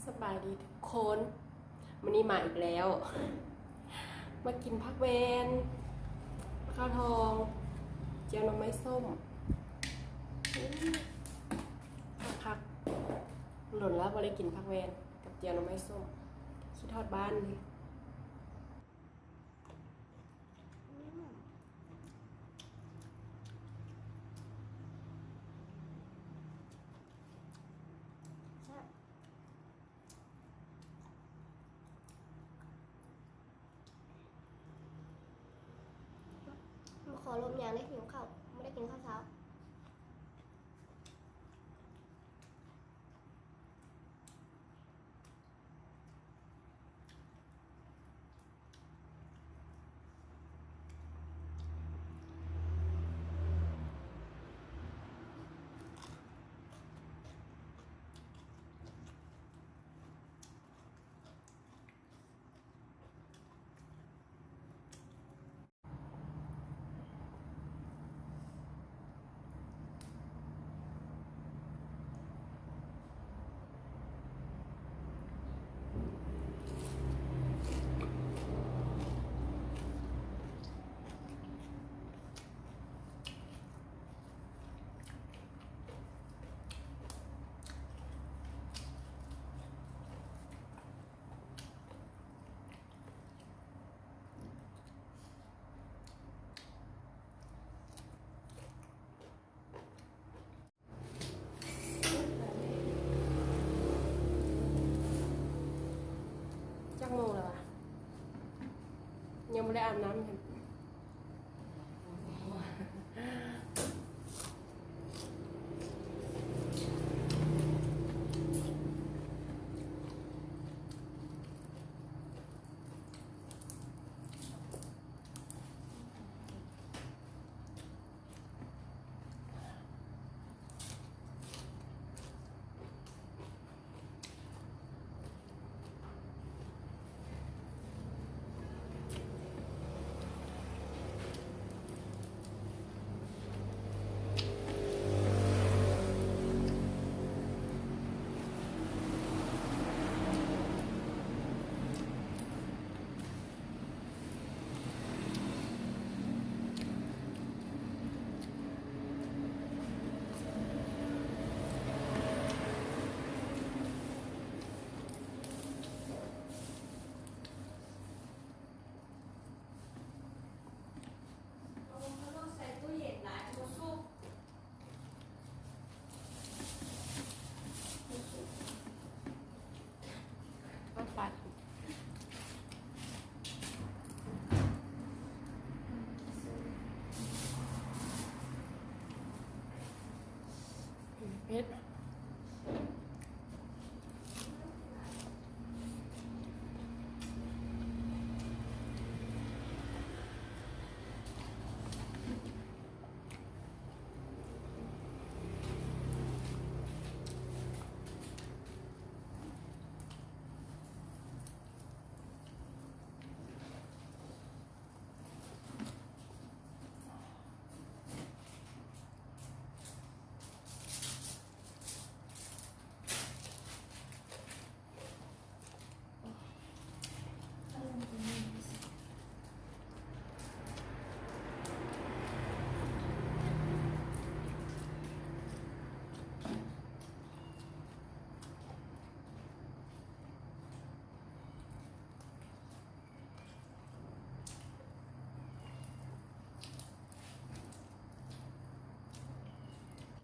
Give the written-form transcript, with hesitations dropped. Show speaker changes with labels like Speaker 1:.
Speaker 1: สบายดีทุกคนวันนี้มาอีกแล้ว มากินผักเวนข้าวทองเจียวหน่อไม้ส้มผักหล่นแล้วบ่ได้กินผักเวนกับเจียวหน่อไม้ส้มคิดทอดบ้านเลย
Speaker 2: มาขอลมยางได้หิวข้าวไม่ได้กินข้าวเช้า
Speaker 1: จักโมงแล้ววะยังไม่ได้อาบน้ำกันก็ปัดเพชร